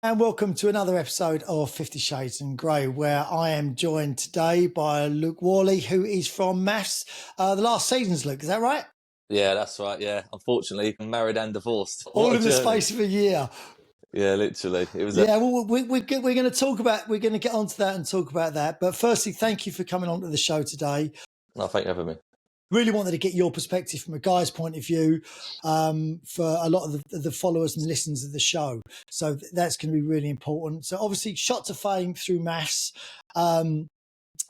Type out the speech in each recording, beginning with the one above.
And welcome to another episode of 50 Shades and Grey, where I am joined today by Luke Worley, who is from M.A.F.S. The last season's, Luke, is that right? Yeah, that's right. Yeah, unfortunately, I'm married and divorced. All in the space of a year. Yeah, literally. It was. Well, we're going to get onto that and talk about that. But firstly, thank you for coming on to the show today. No, thank you for having me. Really wanted to get your perspective from a guy's point of view for a lot of the followers and listeners of the show. So that's going to be really important. So obviously shot to fame through M.A.F.S.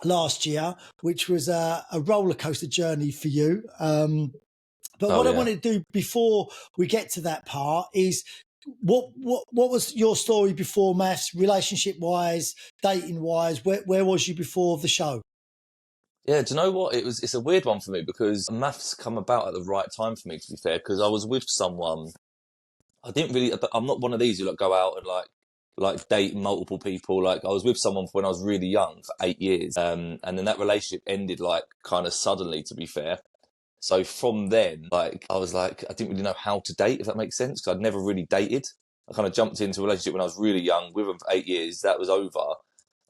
Last year, which was a roller coaster journey for you. But I wanted to do before we get to that part is what was your story before M.A.F.S, relationship wise, dating wise? Where was you before the show? Yeah, do you know what? It's a weird one for me because M.A.F.S come about at the right time for me, to be fair, because I was with someone. I'm not one of these who go out and like date multiple people. Like I was with someone when I was really young for 8 years. And then that relationship ended kind of suddenly, to be fair. So from then, I was like, I didn't really know how to date, if that makes sense, because I'd never really dated. I kind of jumped into a relationship when I was really young, with them for 8 years. That was over.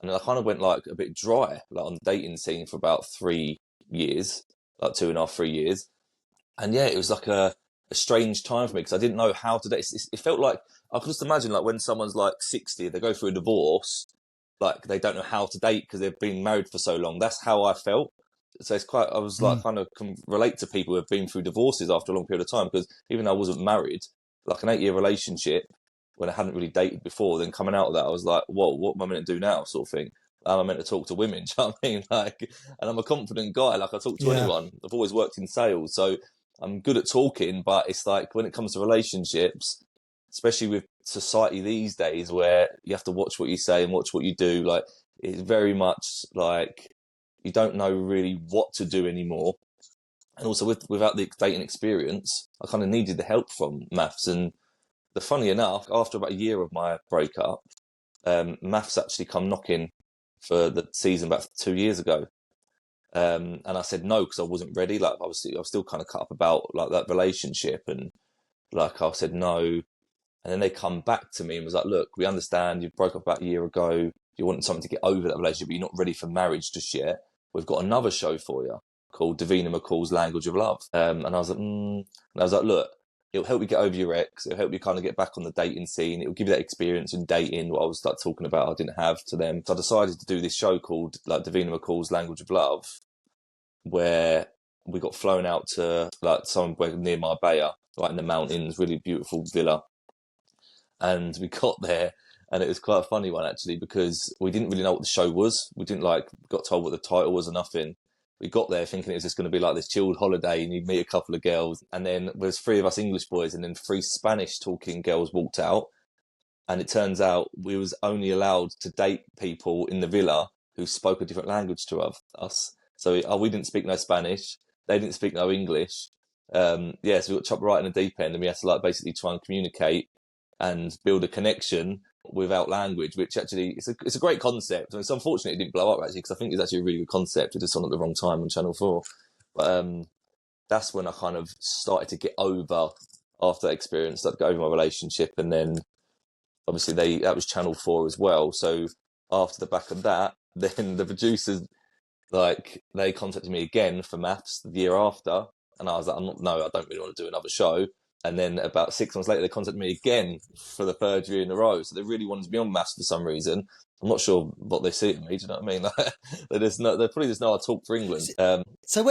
And then I kind of went a bit dry, on the dating scene for about 3 years, 2.5, 3 years. And yeah, it was a strange time for me because I didn't know how to date. It felt like, I could just imagine when someone's 60, they go through a divorce, they don't know how to date because they've been married for so long. That's how I felt. So it's I was kind of can relate to people who have been through divorces after a long period of time, because even though I wasn't married, an 8-year relationship when I hadn't really dated before, then coming out of that, I was like, whoa, what am I meant to do now, sort of thing. Am I meant to talk to women? Do you know what I mean? And I'm a confident guy. I talk to anyone. I've always worked in sales, so I'm good at talking, but it's when it comes to relationships, especially with society these days where you have to watch what you say and watch what you do, it's very much you don't know really what to do anymore. And also without the dating experience, I kind of needed the help from M.A.F.S. And funny enough, after about a year of my breakup, M.A.F.S actually come knocking for the season about 2 years ago. And I said no because I wasn't ready. I was still kind of cut up about that relationship, and I said no. And then they come back to me and was like, look, we understand you broke up about a year ago. You want something to get over that relationship, but you're not ready for marriage just yet. We've got another show for you called Davina McCall's Language of Love. And I was like, look, it'll help you get over your ex. It'll help you kind of get back on the dating scene. It'll give you that experience in dating, what I was talking about I didn't have to them. So I decided to do this show called Davina McCall's Language of Love, where we got flown out to somewhere near Marbella, in the mountains, really beautiful villa. And we got there, and it was quite a funny one actually, because we didn't really know what the show was. We didn't got told what the title was or nothing. We got there thinking it was just going to be this chilled holiday and you'd meet a couple of girls. And then there's 3 of us English boys and then 3 Spanish talking girls walked out. And it turns out we was only allowed to date people in the villa who spoke a different language to us. So we didn't speak no Spanish. They didn't speak no English. So we got chopped right in the deep end, and we had to basically try and communicate and build a connection without language, which actually it's a great concept. I mean, it's unfortunate it didn't blow up actually, because I think it's actually a really good concept. It just on at the wrong time on Channel 4. But that's when I kind of started to get over, after that experience, started to get over my relationship. And then obviously that was Channel 4 as well. So after the back of that, then the producers, they contacted me again for M.A.F.S the year after. And I was like, I don't really want to do another show. And then about 6 months later, they contacted me again for the 3rd year in a row. So they really wanted to be on M.A.F.S for some reason. I'm not sure what they see in me. Do you know what I mean? They probably just know I talk for England. So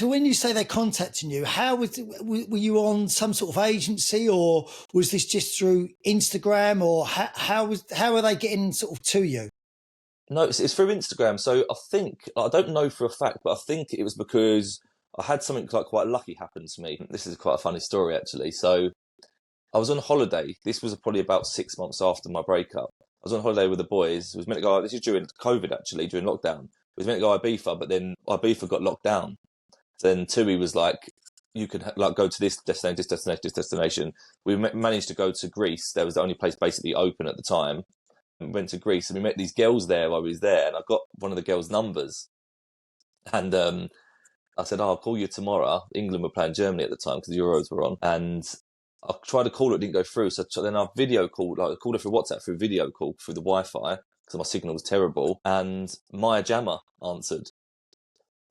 when you say they're contacting you, were you on some sort of agency, or was this just through Instagram, or how are they getting sort of to you? No, it's through Instagram. So I think, I don't know for a fact, but I think it was because I had something quite lucky happen to me. This is quite a funny story, actually. So I was on holiday. This was probably about 6 months after my breakup. I was on holiday with the boys. It was meant to go, this is during COVID, actually, during lockdown. It was meant to go Ibiza, but then Ibiza got locked down. Then Tui was like, you could go to this destination. We managed to go to Greece. There was the only place basically open at the time. We went to Greece and we met these girls there while we was there. And I got one of the girls' numbers. And I said, I'll call you tomorrow. England were playing Germany at the time because the Euros were on. And I tried to call her, it didn't go through. So then I video called, I called her through WhatsApp, through video call, through the Wi-Fi, because my signal was terrible. And Maya Jama answered.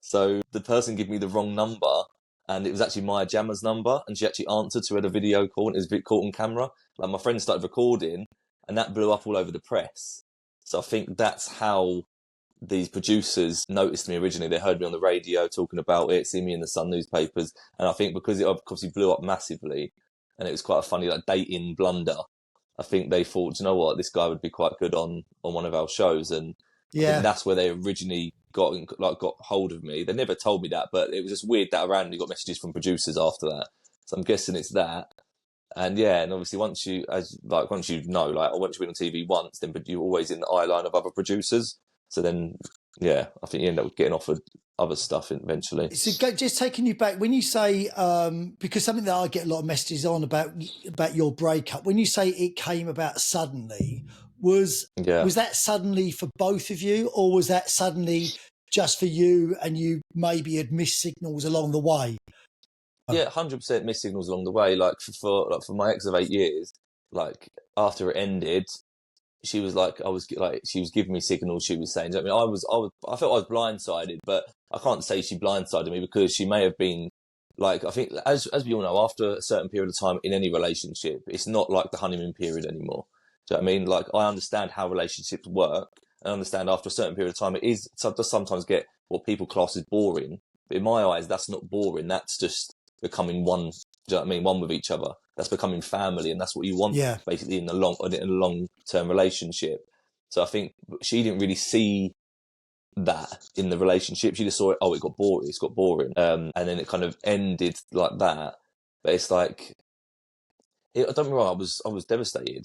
So the person gave me the wrong number, and it was actually Maya Jama's number, and she actually answered, so we had a video call, and it was a bit caught on camera. Like, my friend started recording, and that blew up all over the press. So I think that's how these producers noticed me originally. They heard me on the radio talking about it, see me in the Sun newspapers, and I think because it obviously blew up massively, and it was quite a funny like dating blunder, I think they thought, you know what, this guy would be quite good on one of our shows, and I think that's where they originally got hold of me. They never told me that, but it was just weird that I randomly got messages from producers after that. So I'm guessing it's that. And yeah, and obviously once you know, once you've been on TV once, then you're always in the eye line of other producers. So then, yeah, I think you end up getting offered other stuff eventually. So just taking you back, when you say, because something that I get a lot of messages on about your breakup, when you say it came about suddenly, was that suddenly for both of you, or was that suddenly just for you and you maybe had missed signals along the way? Yeah, 100% missed signals along the way. Like for my ex of 8 years, like after it ended, she was like, she was giving me signals. She was saying, I mean, I felt I was blindsided, but I can't say she blindsided me because she may have been like, I think as we all know, after a certain period of time in any relationship, it's not like the honeymoon period anymore. Do you know what I mean? Like, I understand how relationships work. I understand after a certain period of time, it does sometimes get what people class as boring. But in my eyes, that's not boring. That's just becoming one. Do you know what I mean? One with each other. That's becoming family, and that's what you want, basically, in a long-term relationship. So I think she didn't really see that in the relationship. She just saw it. Oh, it got boring. It's got boring, and then it kind of ended like that. But it's like, don't get me wrong. I was devastated,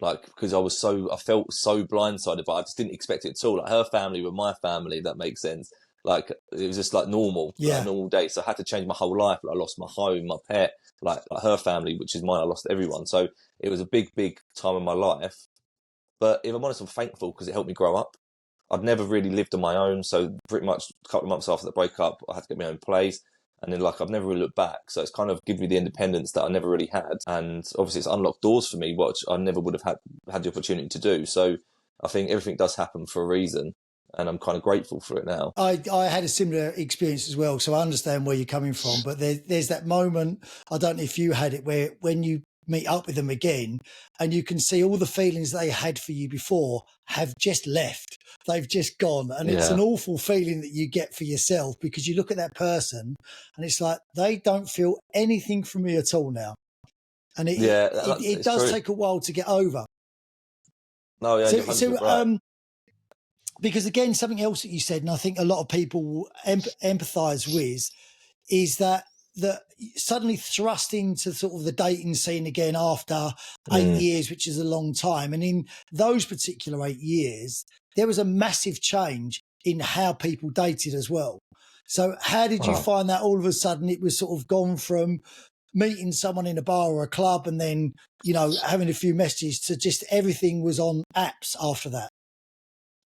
like, because I felt so blindsided, but I just didn't expect it at all. Like, her family were my family. If that makes sense. Like, it was just like normal, like a normal day. So I had to change my whole life. Like, I lost my home, my pet, like her family, which is mine. I lost everyone. So it was a big, big time in my life. But if I'm honest, I'm thankful because it helped me grow up. I'd never really lived on my own. So pretty much a couple of months after the breakup, I had to get my own place. And then, like, I've never really looked back. So it's kind of given me the independence that I never really had. And obviously it's unlocked doors for me, which I never would have had the opportunity to do. So I think everything does happen for a reason. And I'm kind of grateful for it now. I had a similar experience as well, so I understand where you're coming from. But there's that moment, I don't know if you had it, where when you meet up with them again and you can see all the feelings they had for you before have just left. They've just gone. And it's an awful feeling that you get for yourself, because you look at that person and it's like, they don't feel anything from me at all now. And it does true. take a while to get over. No, yeah, you're right. Because again, something else that you said, and I think a lot of people empathise with, is that suddenly thrust into sort of the dating scene again after 8 years, which is a long time. And in those particular 8 years, there was a massive change in how people dated as well. So how did you find that all of a sudden it was sort of gone from meeting someone in a bar or a club and then, you know, having a few messages to just everything was on apps after that?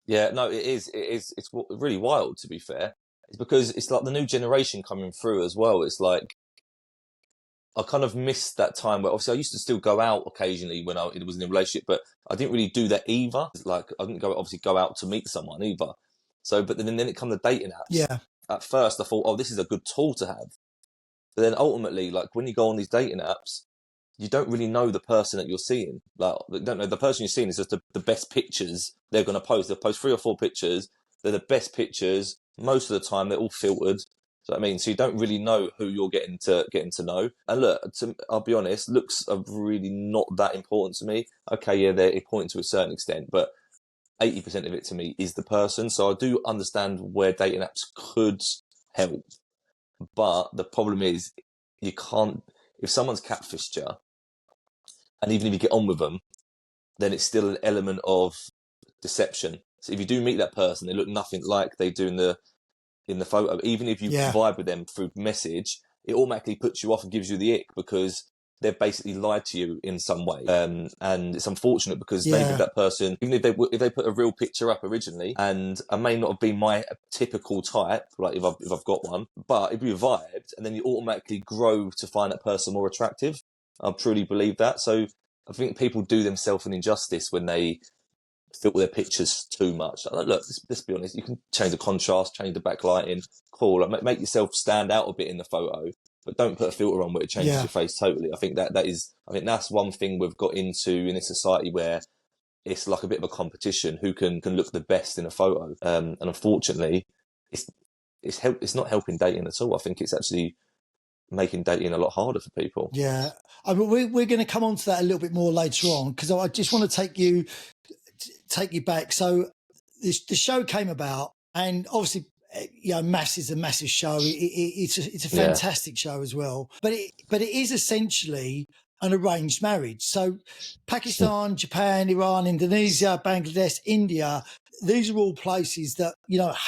Yeah, no, it is. It's really wild, to be fair. It's because it's like the new generation coming through as well. It's like, I kind of missed that time where obviously I used to still go out occasionally when it was in a relationship, but I didn't really do that either. Like, I didn't go out to meet someone either. So, but then it come the dating apps. Yeah. At first I thought, oh, this is a good tool to have. But then ultimately, like, when you go on these dating apps, you don't really know the person that you're seeing. Like, don't know, the person you're seeing is just the best pictures they're going to post. They'll post 3 or 4 pictures. They're the best pictures. Most of the time, they're all filtered. So I mean, so you don't really know who you're getting to know. And look, I'll be honest, looks are really not that important to me. Okay, yeah, they're important to a certain extent, but 80% of it to me is the person. So I do understand where dating apps could help. But the problem is, you can't, if someone's catfished you, and even if you get on with them, then it's still an element of deception. So if you do meet that person, they look nothing like they do in the photo. Even if you vibe with them through message, it automatically puts you off and gives you the ick, because they've basically lied to you in some way. And it's unfortunate because Yeah. maybe that person, even if they put a real picture up originally, and I may not have been my typical type, like if I've got one, but if you vibed, and then you automatically grow to find that person more attractive. I truly believe that. So I think people do themselves an injustice when they filter their pictures too much. Like, look, let's be honest. You can change the contrast, change the backlighting, cool. Like, make yourself stand out a bit in the photo, but don't put a filter on where it changes your face totally. I think that's one thing we've got into in this society where it's like a bit of a competition who can look the best in a photo. And unfortunately, it's not helping dating at all. I think it's actually making dating a lot harder for people. Yeah, I mean, we're going to come on to that a little bit more later on, because I just want to take you back. So the show came about, and obviously, M.A.F.S is a massive show. It's a fantastic show as well. But it is essentially an arranged marriage. So Pakistan, Japan, Iran, Indonesia, Bangladesh, India, these are all places that,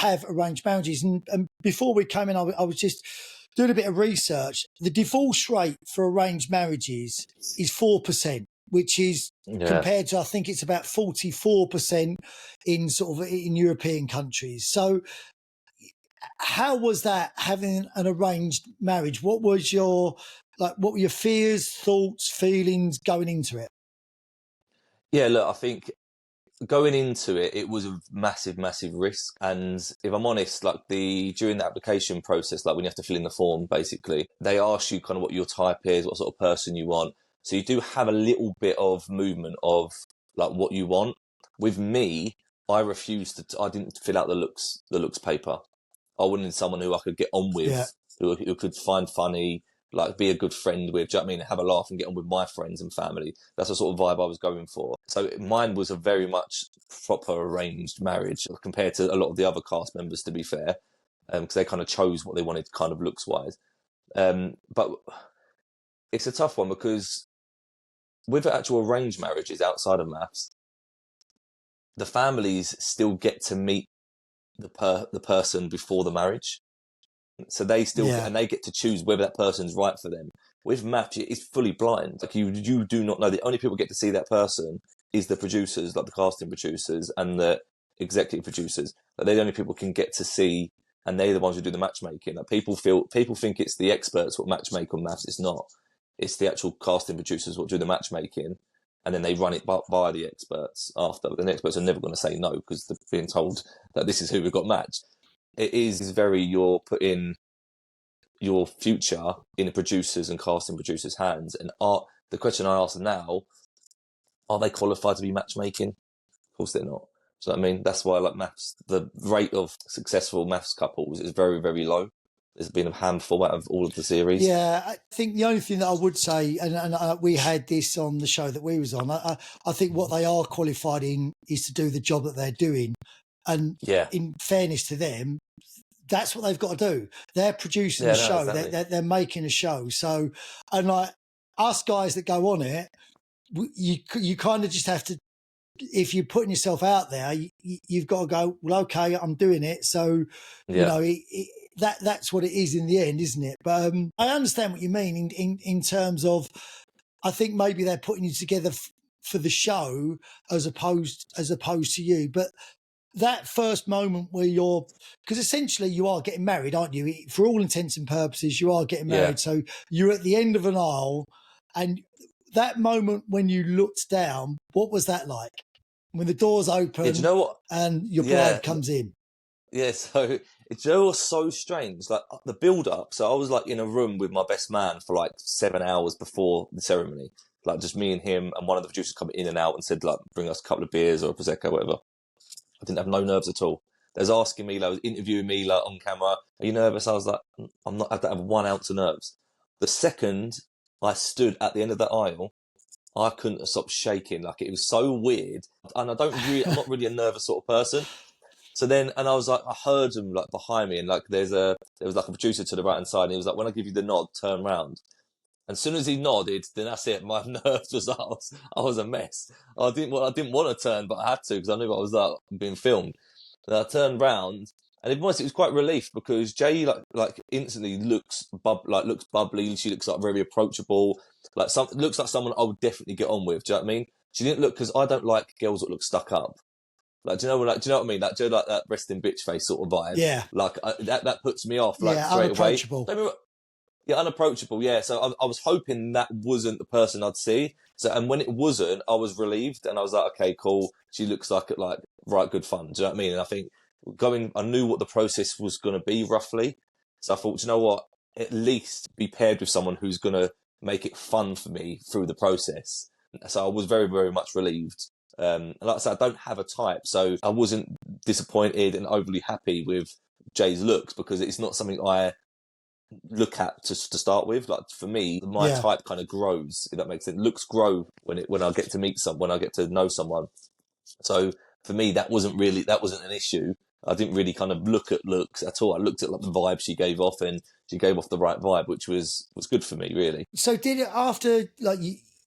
have arranged marriages. And before we came in, I was just doing a bit of research. The divorce rate for arranged marriages is 4%, which is compared to, I think it's about 44% in European countries. So how was that, having an arranged marriage? What were your fears, thoughts, feelings going into it? Yeah, look, I think going into it, it was a massive, massive risk. And if I'm honest, like during the application process, like when you have to fill in the form, basically, they ask you kind of what your type is, what sort of person you want. So you do have a little bit of movement of like what you want. With me, I didn't fill out the looks paper. I wanted someone who I could get on with, who could find funny, like be a good friend with, do you know what I mean? Have a laugh and get on with my friends and family. That's the sort of vibe I was going for. So mine was a very much proper arranged marriage compared to a lot of the other cast members, to be fair, because they kind of chose what they wanted kind of looks wise. But it's a tough one because with actual arranged marriages outside of M.A.F.S, the families still get to meet the person before the marriage. So they still, and they get to choose whether that person's right for them. With M.A.F.S, it's fully blind. Like you do not know. The only people get to see that person is the producers, like the casting producers and the executive producers. Like they're the only people can get to see, and they're the ones who do the matchmaking. Like people think it's the experts what matchmake on M.A.F.S. It's not. It's the actual casting producers what do the matchmaking, and then they run it by the experts after. But the experts are never going to say no because they're being told that this is who we've got matched. It is very, you're putting your future in the producers and casting producers' hands. And the question I ask now, are they qualified to be matchmaking? Of course they're not. So I mean, that's why like M.A.F.S, the rate of successful M.A.F.S couples is very, very low. There's been a handful out of all of the series. Yeah, I think the only thing that I would say, and we had this on the show that we was on, I think what they are qualified in is to do the job that they're doing. And in fairness to them, that's what they've got to do. They're producing a show. Exactly. They're making a show. So, and like us guys that go on it, you kind of just have to, if you're putting yourself out there, you've got to go, well, okay, I'm doing it. So, that's what it is in the end, isn't it? But I understand what you mean in terms of, I think maybe they're putting you together for the show as opposed to you. But that first moment where because essentially you are getting married, aren't you? For all intents and purposes, you are getting married. So you're at the end of an aisle, and that moment when you looked down, what was that like? When the doors open, do you know what? And your bride comes in. Yeah, so it was so strange. Like the build up. So I was like in a room with my best man for like 7 hours before the ceremony. Like just me and him, and one of the producers coming in and out and said like, bring us a couple of beers or a prosecco, whatever. I didn't have no nerves at all. They was asking me, like, interviewing me like on camera. Are you nervous? I was like, I'm not. I don't have 1 ounce of nerves. The second I stood at the end of the aisle, I couldn't have stopped shaking. Like it was so weird, and I'm not really a nervous sort of person. So then, and I was like, I heard him like behind me, and like there was like a producer to the right hand side, and he was like, when I give you the nod, turn round. And as soon as he nodded, then that's it. My nerves I was a mess. I didn't want to turn, but I had to because I knew I was like being filmed. And I turned round, And it was quite relief because Jay like instantly looks bubbly. She looks like very approachable. Looks like someone I would definitely get on with. Do you know what I mean? She didn't look, because I don't like girls that look stuck up. Like, do you know what I mean? Like, do you know, like that resting bitch face sort of vibe? Yeah. Like that puts me off like Yeah, straight away. unapproachable. Yeah, unapproachable. Yeah, so I was hoping that wasn't the person I'd see. So, and when it wasn't, I was relieved, and I was like, okay, cool. She looks like right good fun. Do you know what I mean? And I think I knew what the process was going to be roughly. So I thought, do you know what? At least be paired with someone who's going to make it fun for me through the process. So I was very, very much relieved. And like I said, I don't have a type, so I wasn't disappointed and overly happy with Jay's looks, because it's not something I look at to start with. Like, for me, my type kind of grows, if that makes sense. Looks grow when I get to meet when I get to know someone. So for me, that wasn't an issue. I didn't really kind of look at looks at all. I looked at like the vibe she gave off, and she gave off the right vibe, which was good for me, really. So did it, after like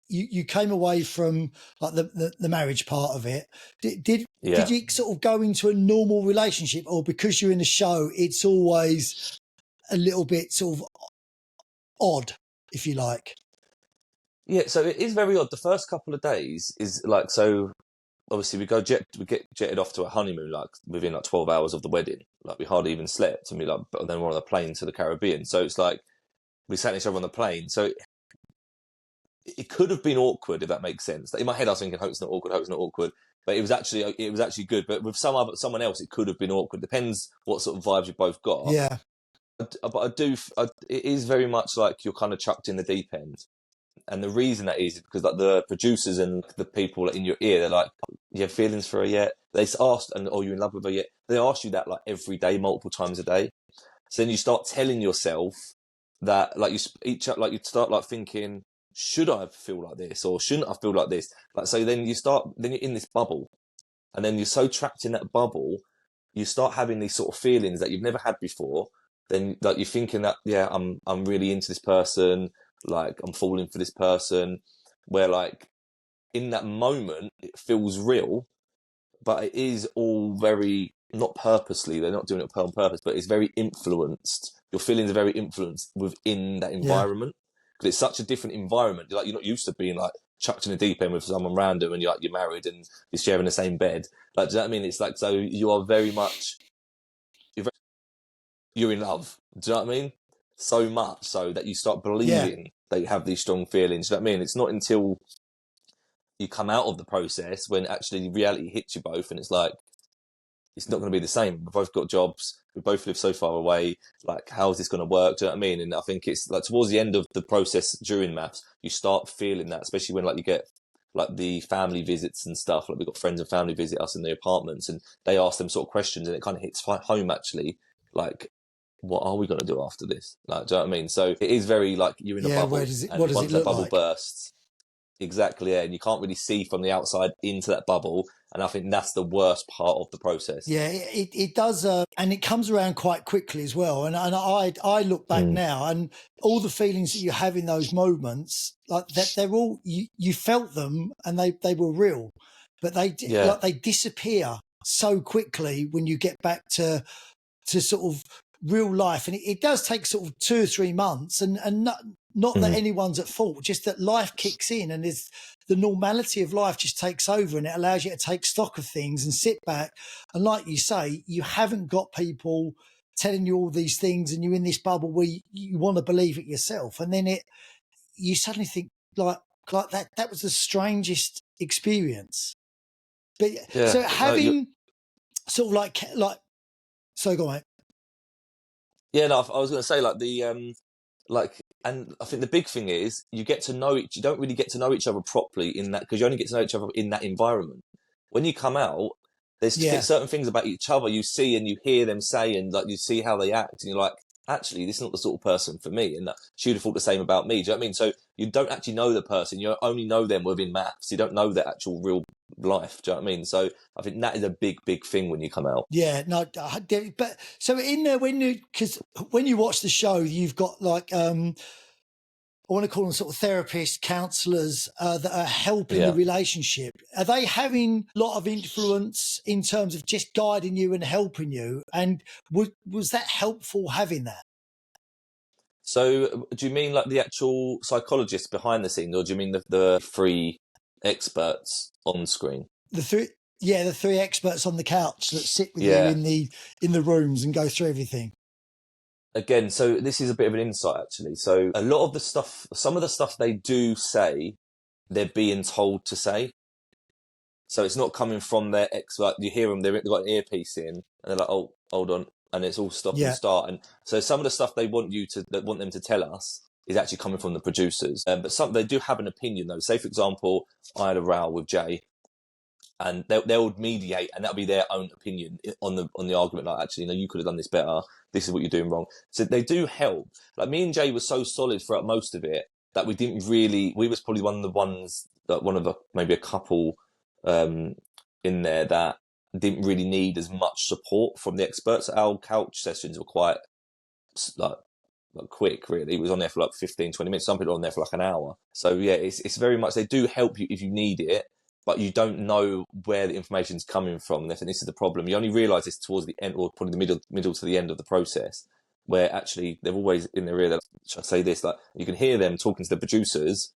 you came away from like the marriage part of it, did you sort of go into a normal relationship, or because you're in the show, it's always a little bit sort of odd, if you like? Yeah, so it is very odd. The first couple of days is like, so obviously we get jetted off to a honeymoon like within like 12 hours of the wedding. Like, we hardly even slept, and but then we're on a plane to the Caribbean. So it's like we sat each other on the plane. So it could have been awkward, if that makes sense. In my head, I was thinking, hope it's not awkward. But it was actually good. But with someone else, it could have been awkward. Depends what sort of vibes you both got. Yeah. But it is very much like you're kind of chucked in the deep end. And the reason that is because like the producers and the people in your ear, they're like, you have feelings for her yet? They asked, and are you in love with her yet? They ask you that like every day, multiple times a day. So then you start telling yourself that, like, you start like thinking, should I feel like this, or shouldn't I feel like this? Like, so then you're in this bubble, and then you're so trapped in that bubble, you start having these sort of feelings that you've never had before. Then like you're thinking that, yeah, I'm really into this person, like I'm falling for this person, where like in that moment it feels real, but it is all very not purposely. They're not doing it on purpose, but it's very influenced. Your feelings are very influenced within that environment, because it's such a different environment. Like, you're not used to being like chucked in a deep end with someone random, and you're married and you're sharing the same bed. Like, do you know what I mean? It's like, so you are very much you're in love. Do you know what I mean? So much so that you start believing that you have these strong feelings. Do you know what I mean? It's not until you come out of the process when actually reality hits you both, and it's like, it's not going to be the same. We've both got jobs. We both live so far away. Like, how is this going to work? Do you know what I mean? And I think it's like towards the end of the process during M.A.F.S, you start feeling that, especially when like you get like the family visits and stuff. Like, we've got friends and family visit us in the apartments, and they ask them sort of questions, and it kind of hits home actually. Like, what are we going to do after this? Like, do you know what I mean? So it is very like you're in a bubble. What does it look that bubble like? bursts, exactly, yeah, and you can't really see from the outside into that bubble. And I think that's the worst part of the process. Yeah, it does, and it comes around quite quickly as well. And I look back now, and all the feelings that you have in those moments, like that, they're all you felt them, and they were real, but they disappear so quickly when you get back to sort of real life. And it does take sort of 2 or 3 months, and not that anyone's at fault, just that life kicks in, and the normality of life just takes over, and it allows you to take stock of things and sit back. And like you say, you haven't got people telling you all these things, and you're in this bubble where you want to believe it yourself. And then you suddenly think like that was the strangest experience. But so having sort of like, so go on. Yeah, no, I was going to say like and I think the big thing is you don't really get to know each other properly in that, because you only get to know each other in that environment. When you come out, there's certain things about each other you see and you hear them say, and like you see how they act, and you're like, actually, this is not the sort of person for me, and she would have thought the same about me. Do you know what I mean? So you don't actually know the person; you only know them within M.A.F.S. You don't know their actual real life. Do you know what I mean? So I think that is a big thing when you come out. Yeah, no, but so in there, because when you watch the show, you've got like I want to call them sort of therapists, counsellors that are helping the relationship. Are they having a lot of influence in terms of just guiding you and helping you? And was that helpful having that? So do you mean like the actual psychologists behind the scenes, or do you mean the three experts on screen? The three experts on the couch that sit with Yeah. you in the rooms and go through everything. Again, so this is a bit of an insight actually. So a lot of the stuff, some of the stuff they do say, they're being told to say. So it's not coming from their expert. You hear them, they've got an earpiece in, and they're like, "Oh, hold on," and it's all stop and start. And so some of the stuff they want them to tell us is actually coming from the producers. But some they do have an opinion though. Say for example, I had a row with Jay, and they would mediate, and that'll be their own opinion on the argument. Like, actually, no, you could have done this better. This is what you're doing wrong. So they do help. Like me and Jay were so solid throughout most of it that we didn't really. We was probably one of the ones that maybe a couple in there that didn't really need as much support from the experts. Our couch sessions were quite like quick, really. It was on there for like 15-20 minutes. Some people are on there for like an hour. So yeah, it's very much, they do help you if you need it, but you don't know where the information's coming from. And I think this is the problem. You only realise this towards the end, or probably the middle to the end of the process, where actually they're always in their ear. Should I say this? Like, you can hear them talking to the producers,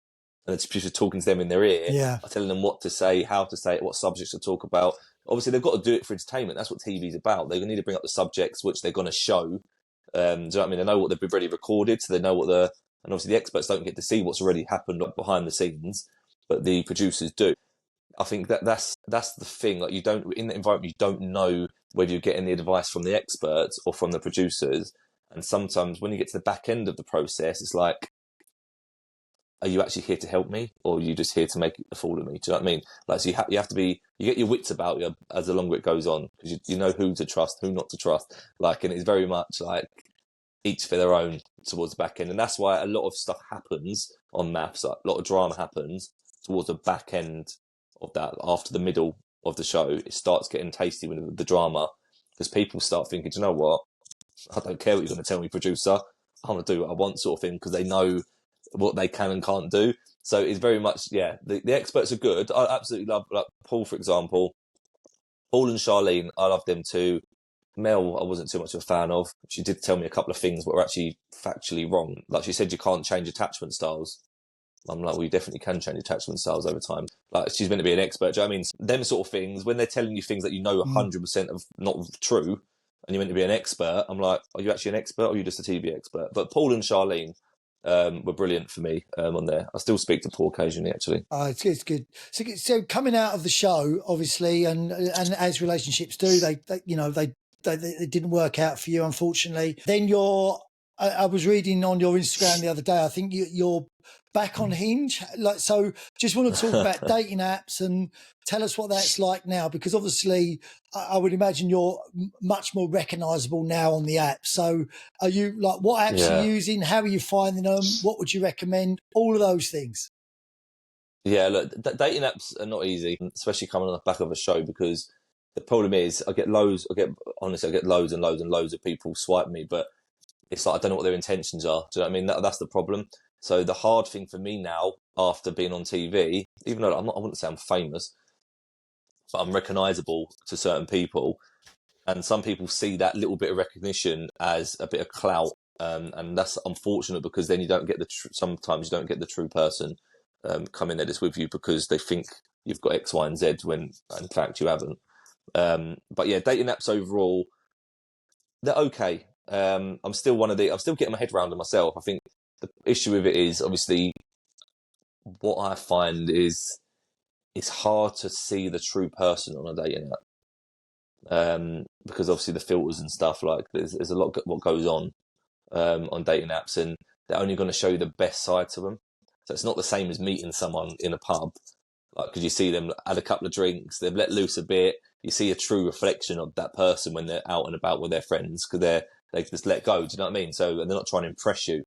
and the producer talking to them in their ear, telling them what to say, how to say it, what subjects to talk about. Obviously, they've got to do it for entertainment. That's what TV's about. They need to bring up the subjects which they're going to show. Do you know what I mean? They know what they've already recorded, so they know and obviously the experts don't get to see what's already happened behind the scenes, but the producers do. I think that's the thing. Like, you don't, in the environment, you don't know whether you're getting the advice from the experts or from the producers. And sometimes when you get to the back end of the process, it's like, are you actually here to help me, or are you just here to make a fool of me? Do you know what I mean? Like, so you have to be, you get your wits about you as the longer it goes on, because you know who to trust, who not to trust. Like, and it's very much like each for their own towards the back end. And that's why a lot of stuff happens on M.A.F.S. Like, a lot of drama happens towards the back end of that. After the middle of the show, it starts getting tasty with the drama, because people start thinking, do you know what? I don't care what you're going to tell me, producer. I'm going to do what I want, sort of thing, because they know what they can and can't do. So it's very much, the experts are good. I absolutely love, like Paul, for example. Paul and Charlene, I love them too. Mel, I wasn't too much of a fan of. She did tell me a couple of things that were actually factually wrong. Like, she said you can't change attachment styles. I'm like, well, you definitely can change attachment styles over time. Like, she's meant to be an expert. Do you know what I mean? Them sort of things, when they're telling you things that you know 100% of not true, and you're meant to be an expert, I'm like, are you actually an expert, or are you just a TV expert? But Paul and Charlene were brilliant for me on there. I still speak to Paul occasionally, actually. It's good. So coming out of the show, obviously, and as relationships do, they didn't work out for you, unfortunately. Then I was reading on your Instagram the other day, I think you're back on Hinge. Like, so just want to talk about dating apps and tell us what that's like now, because obviously I would imagine you're much more recognisable now on the app. So are you, like, what apps are you using? How are you finding them? What would you recommend? All of those things. Yeah, look, dating apps are not easy, especially coming on the back of a show, because the problem is I get loads and loads and loads of people swipe me, but it's like, I don't know what their intentions are. Do you know what I mean? That's the problem. So the hard thing for me now, after being on TV, even though I wouldn't say I'm famous, but I'm recognisable to certain people, and some people see that little bit of recognition as a bit of clout, and that's unfortunate, because then you don't get sometimes you don't get the true person come in there that's with you, because they think you've got X, Y, and Z when in fact you haven't. But yeah, dating apps overall, they're okay. I'm still getting my head around it myself. I think the issue with it is, obviously, what I find is it's hard to see the true person on a dating app, because obviously the filters and stuff, like there's a lot what goes on dating apps, and they're only going to show you the best side to them. So it's not the same as meeting someone in a pub, like, because you see them had a couple of drinks, they've let loose a bit. You see a true reflection of that person when they're out and about with their friends, because they just let go. Do you know what I mean? So, and they're not trying to impress you.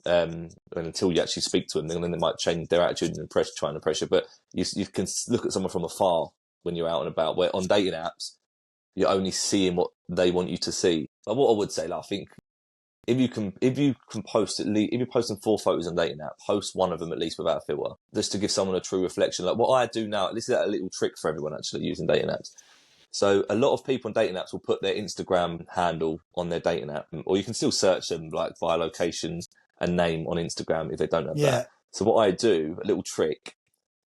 And until you actually speak to them, then they might change their attitude and try and impress you. But you can look at someone from afar when you're out and about. Where on dating apps, you're only seeing what they want you to see. But what I would say, like, I think if you can post at least, if you're posting 4 photos on dating app, post one of them at least without a filter, just to give someone a true reflection. Like what I do now, this is a little trick for everyone actually using dating apps. So a lot of people on dating apps will put their Instagram handle on their dating app, or you can still search them like via locations and name on Instagram if they don't have that. So what I do, a little trick,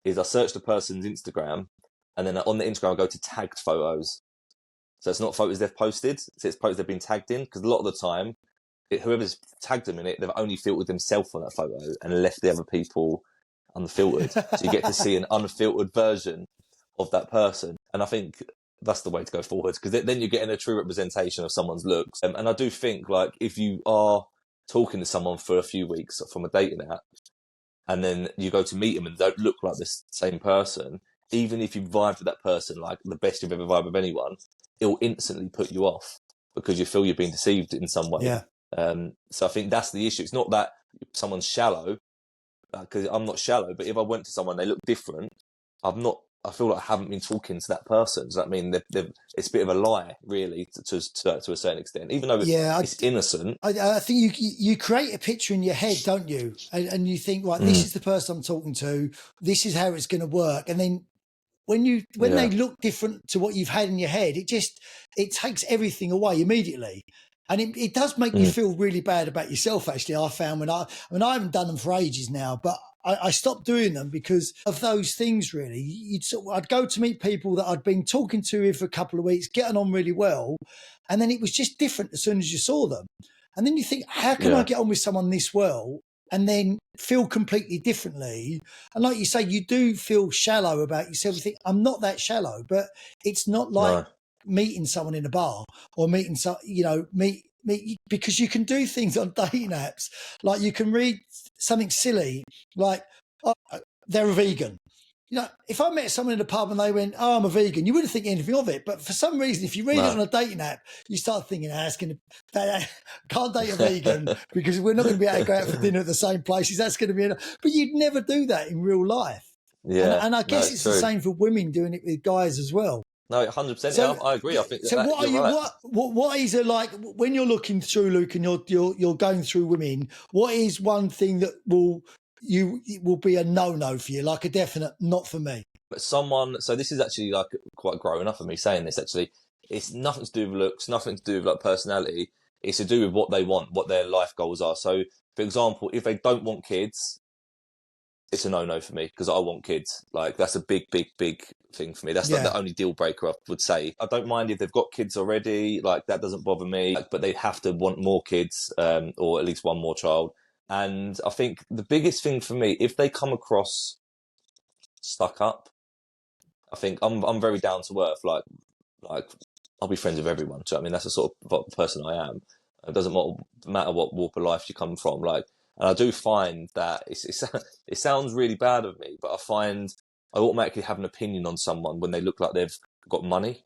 is I search the person's Instagram, and then on the Instagram I go to tagged photos. So it's not photos they've posted, so it's photos they've been tagged in, because a lot of the time, whoever's tagged them in it, they've only filtered themselves on that photo and left the other people unfiltered. So you get to see an unfiltered version of that person. And I think that's the way to go forward, because then you're getting a true representation of someone's looks. And I do think, like, if you are talking to someone for a few weeks from a dating app, and then you go to meet them and don't look like the same person, even if you vibe with that person like the best you've ever vibed with anyone, it'll instantly put you off because you feel you're being deceived in some way. So I think that's the issue. It's not that someone's shallow, because I'm not shallow, but if I went to someone, they look different, I feel like I haven't been talking to that person. Does that mean it's a bit of a lie, really, to a certain extent, even though it's innocent? I think you create a picture in your head, don't you? And you think, right, this is the person I'm talking to. This is how it's going to work. And then when they look different to what you've had in your head, it takes everything away immediately. And it does make you feel really bad about yourself, actually. I found I haven't done them for ages now, but I stopped doing them because of those things, really. I'd go to meet people that I'd been talking to for a couple of weeks, getting on really well, and then it was just different as soon as you saw them. And then you think, how can I get on with someone this well and then feel completely differently? And like you say, you do feel shallow about yourself. You think, I'm not that shallow, but it's not like meeting someone in a bar or meeting because you can do things on dating apps. Like you can read something silly, like, oh, they're a vegan. If I met someone in a pub and they went, oh, I'm a vegan, you wouldn't think anything of it. But for some reason, if you read it on a dating app, you start thinking, can't date a vegan because we're not going to be able to go out for dinner at the same places. That's going to be enough. But you'd never do that in real life. And I guess it's the same for women doing it with guys as well. No, 100%. So, I agree. I think. So, what is it like when you're looking through, Luke, and you're going through women? What is one thing that will be a no for you, like a definite not for me? But so this is actually like quite growing up for me saying this. Actually, it's nothing to do with looks, nothing to do with like personality. It's to do with what they want, what their life goals are. So, for example, if they don't want kids, it's a no for me because I want kids. Like that's a big thing for me. That's like the only deal breaker I would say. I don't mind if they've got kids already. Like that doesn't bother me. But they have to want more kids, or at least one more child. And I think the biggest thing for me, if they come across stuck up, I think I'm very down to earth. Like I'll be friends with everyone. Do you know what I mean? That's the sort of person I am. It doesn't matter what walk of life you come from. Like. And I do find that it sounds really bad of me, but I find I automatically have an opinion on someone when they look like they've got money.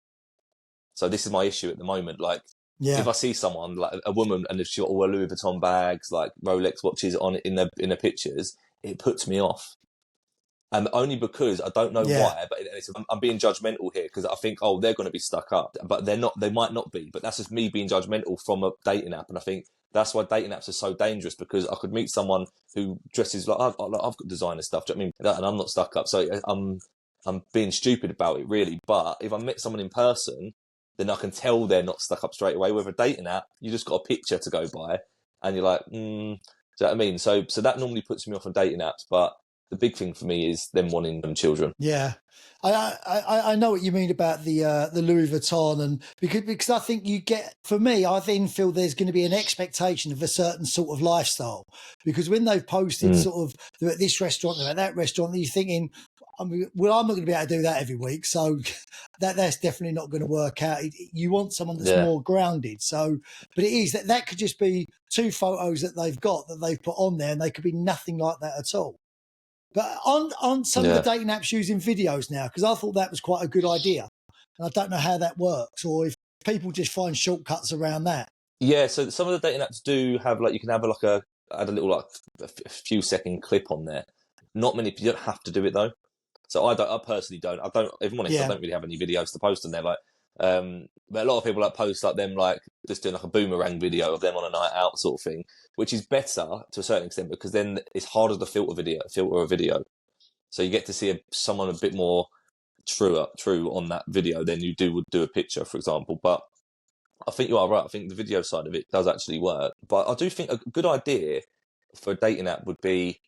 So this is my issue at the moment. Like, if I see someone, like a woman, and if she's got all her Louis Vuitton bags, like Rolex watches on in the pictures, it puts me off. And only because I don't know why, but I'm being judgmental here because I think, oh, they're going to be stuck up, but they're not. They might not be, but that's just me being judgmental from a dating app. And I think that's why dating apps are so dangerous, because I could meet someone who dresses like I've got designer stuff. Do you know what I mean? And I'm not stuck up, so I'm being stupid about it, really. But if I met someone in person, then I can tell they're not stuck up straight away. With a dating app, you just got a picture to go by, and you're like, do you know what I mean? So that normally puts me off on dating apps, but the big thing for me is them wanting them children. Yeah. I know what you mean about the Louis Vuitton, and because I think for me, I then feel there's going to be an expectation of a certain sort of lifestyle, because when they've posted sort of they're at this restaurant, they're at that restaurant, you're thinking, well, I'm not going to be able to do that every week, so that's definitely not going to work out. You want someone that's more grounded. So, but it is that could just be 2 photos that they've got that they've put on there, and they could be nothing like that at all. But on some of the dating apps using videos now, because I thought that was quite a good idea. And I don't know how that works, or if people just find shortcuts around that. Yeah, so some of the dating apps do have, like, you can have add a little, like, a few second clip on there. Not many people, you don't have to do it though. So I personally don't. If I'm honest, I don't really have any videos to post on there. Like, But a lot of people like post like them like just doing like a boomerang video of them on a night out sort of thing, which is better to a certain extent because then it's harder to filter a video. So you get to see someone a bit more true on that video than you would do a picture, for example. But I think you are right. I think the video side of it does actually work. But I do think a good idea for a dating app would be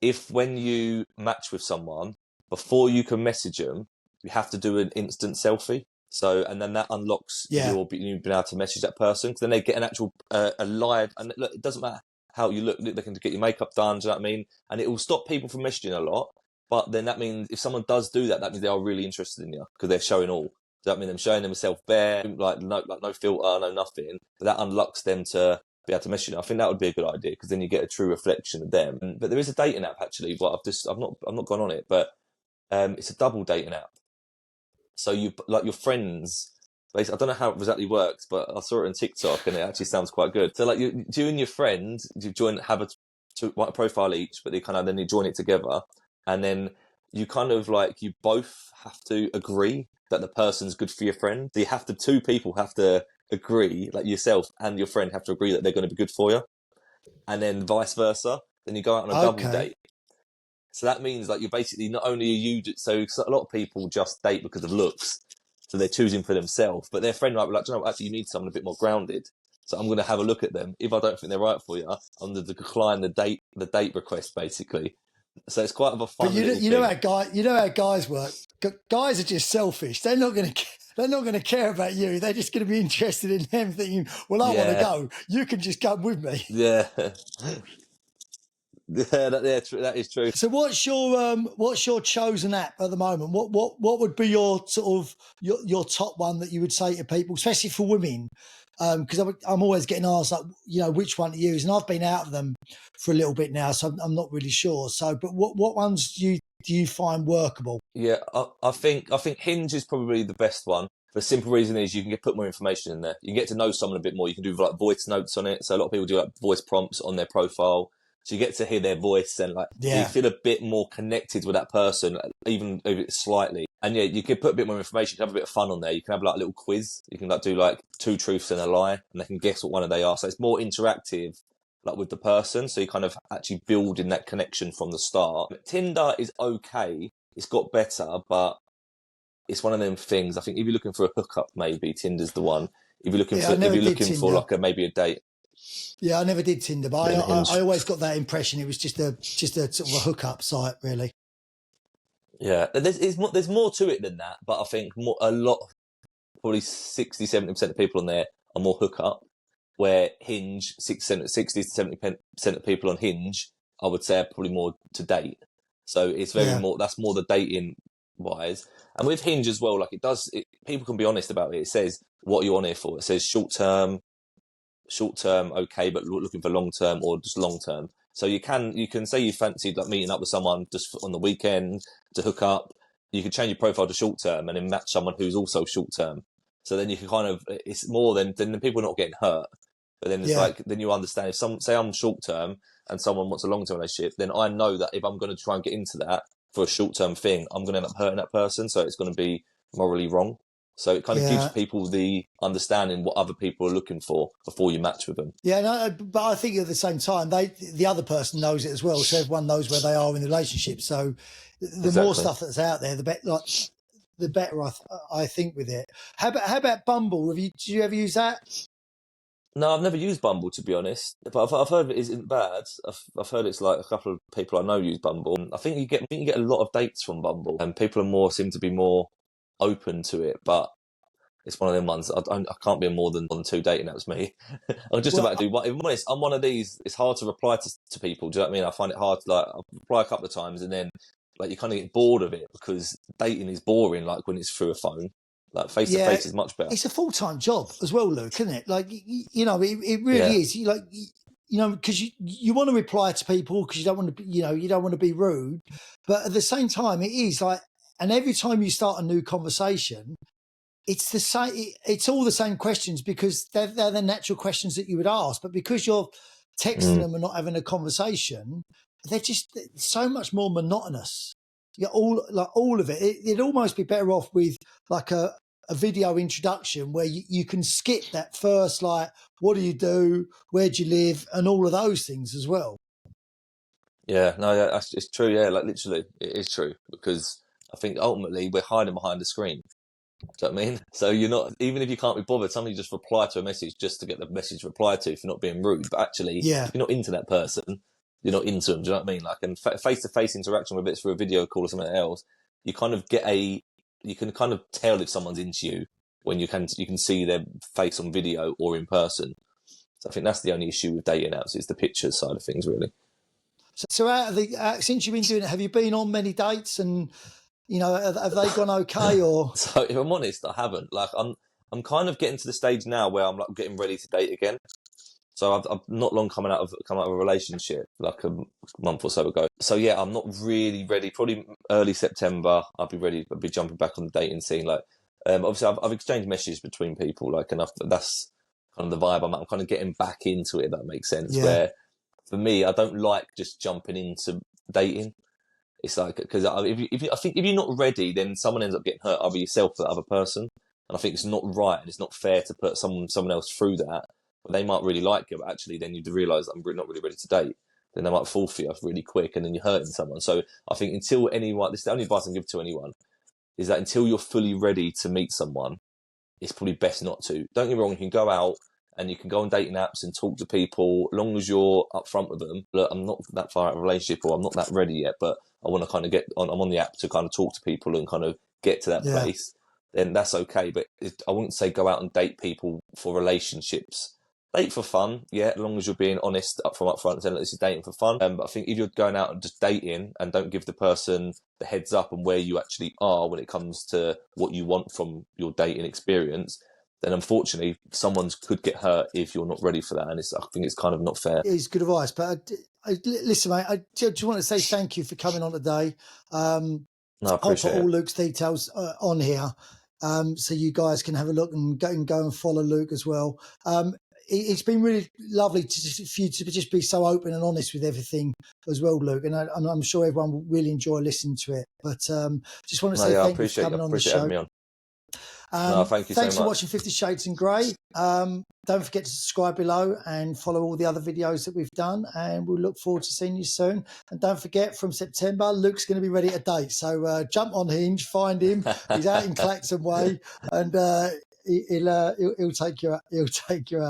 if when you match with someone, before you can message them, you have to do an instant selfie. So, and then that unlocks you being able to message that person. Because then they get an actual, a live, and look, it doesn't matter how you look, they can get your makeup done, do you know what I mean? And it will stop people from messaging a lot. But then that means if someone does do that, that means they are really interested in you because they're showing all. Does that mean them showing themselves bare, like no filter, no nothing? But that unlocks them to be able to message you. I think that would be a good idea because then you get a true reflection of them. But there is a dating app actually. But I've not gone on it, but it's a double dating app. So you like your friends. I don't know how it exactly works, but I saw it on TikTok and it actually sounds quite good. So like you and your friend, you have a profile each, but then you join it together, and then you kind of like you both have to agree that the person's good for your friend. So two people have to agree, like yourself and your friend have to agree that they're going to be good for you, and then vice versa. Then you go out on a double date. So that means like you're basically not only are you. So a lot of people just date because of looks, so they're choosing for themselves. But their friend might be like, actually, you need someone a bit more grounded. So I'm going to have a look at them. If I don't think they're right for you, I'm going to decline the date request basically. So it's quite of a fun. But you know how guys work. Guys are just selfish. They're not going to care about you. They're just going to be interested in them, thinking, "Well, I want to go. You can just come with me." Yeah. Yeah, that is true. So what's your chosen app at the moment? What would be your sort of your top one that you would say to people, especially for women? Because I'm always getting asked, like, which one to use, and I've been out of them for a little bit now, so I'm not really sure. So, but what ones do you find workable? Yeah, I think Hinge is probably the best one. The simple reason is you can put more information in there. You can get to know someone a bit more. You can do like voice notes on it. So a lot of people do like voice prompts on their profile. So you get to hear their voice and you feel a bit more connected with that person, even if it's slightly. And you can put a bit more information. You can have a bit of fun on there. You can have like a little quiz. You can do like 2 truths and a lie, and they can guess what one of they are. So it's more interactive, like with the person. So you kind of actually build in that connection from the start. But Tinder is okay. It's got better, but it's one of them things. I think if you're looking for a hookup, maybe Tinder's the one. If you're looking for like maybe a date. Yeah, I never did Tinder, but I always got that impression it was just a sort of a hookup site, really. Yeah, there's more to it than that, but I think probably 60-70% of people on there are more hookup, where Hinge, 60 to 70% of people on Hinge, I would say, are probably more to date. So it's that's more the dating wise. And with Hinge as well, like people can be honest about it. It says, what are you on here for? It says short term, okay, but looking for long term or just long term. So you can say you fancied like meeting up with someone just on the weekend to hook up. You can change your profile to short term and then match someone who's also short term. So then you can it's more than people not getting hurt. But then it's then you understand if say I'm short term and someone wants a long term relationship, then I know that if I'm going to try and get into that for a short term thing, I'm going to end up hurting that person. So it's going to be morally wrong. So it kind of gives people the understanding what other people are looking for before you match with them. Yeah, no, but I think at the same time, the other person knows it as well. So everyone knows where they are in the relationship. So the more stuff that's out there, the better I think with it. How about Bumble? Did you ever use that? No, I've never used Bumble, to be honest. But I've heard it isn't bad. I've heard it's like a couple of people I know use Bumble. I think you get a lot of dates from Bumble, and people seem to be more open to it. But it's one of them ones. I can't be more than 2 dating apps. Me, I'm just about to do. If I'm honest, I'm one of these. It's hard to reply to people. Do you know what I mean? I find it hard to I'll reply a couple of times, and then you kind of get bored of it because dating is boring. Like when it's through a phone. Like face to face is much better. It's a full-time job as well, Luke, isn't it? Like it really is. Because you want to reply to people because you don't want to, you don't want to be rude, but at the same time, it is like, and every time you start a new conversation, it's the same. It's all the same questions because they're the natural questions that you would ask, but because you're texting them and not having a conversation, they're just so much more monotonous. All of it. It'd almost be better off with like a a video introduction where you can skip that first, like, what do you do, where do you live, and all of those things as well. Yeah, no, yeah, it's true. Yeah, like literally, it is true, because I think ultimately we're hiding behind the screen. Do you know what I mean? So you're not, even if you can't be bothered, somebody just reply to a message just to get the message replied to, if you're not being rude. But actually, Yeah. if you're not into that person, you're not into them. Do you know what I mean? Like, and face-to-face interaction, whether it's through a video call or something else, you kind of you can kind of tell if someone's into you when you can see their face on video or in person. So I think that's the only issue with dating apps, is the pictures side of things, really. So out of the, since you've been doing it, have you been on many dates, and you know, have they gone okay? Or so if I'm honest, I haven't. Like, I'm kind of getting to the stage now where I'm like getting ready to date again. So I've not long come out of a relationship, like a month or so ago. So yeah, I'm not really ready. Probably early September, I'll be ready. I'll be jumping back on the dating scene. Like, obviously I've exchanged messages between people, like, and that's kind of the vibe. I'm kind of getting back into it, if that makes sense. Yeah. Where for me, I don't like just jumping into dating. It's like, because I think if you're not ready, then someone ends up getting hurt, either yourself or the other person. And I think it's not right, and it's not fair to put someone else through that. But they might really like you, but actually then you realise I'm not really ready to date. Then they might fall for you really quick, and then you're hurting someone. So I think this is the only advice I can give to anyone, is that until you're fully ready to meet someone, it's probably best not to. Don't get me wrong, you can go out and you can go on dating apps and talk to people, as long as you're upfront with them. Look, I'm not that far out of a relationship, or I'm not that ready yet, but I want to kind of I'm on the app to kind of talk to people and kind of get to that place. Then that's okay. But I wouldn't say go out and date people for relationships. Date for fun, yeah, as long as you're being honest from up front and saying, this is dating for fun. But I think if you're going out and just dating and don't give the person the heads up on where you actually are when it comes to what you want from your dating experience, then unfortunately someone could get hurt if you're not ready for that. And I think it's kind of not fair. It's good advice. But listen, mate, I just want to say thank you for coming on today. No, I I'll appreciate put all it. Luke's details on here, so you guys can have a look and go and follow Luke as well. It's been really lovely for you to just be so open and honest with everything as well, Luke. And I'm sure everyone will really enjoy listening to it. But just want to say thank you for coming on the show. Having me on. No, thank you so much. Thanks for watching 50 Shades in Grey. Don't forget to subscribe below and follow all the other videos that we've done. And we'll look forward to seeing you soon. And don't forget, from September, Luke's going to be ready to date. So jump on Hinge, find him. He's out in Clacton Way, and he'll take you out.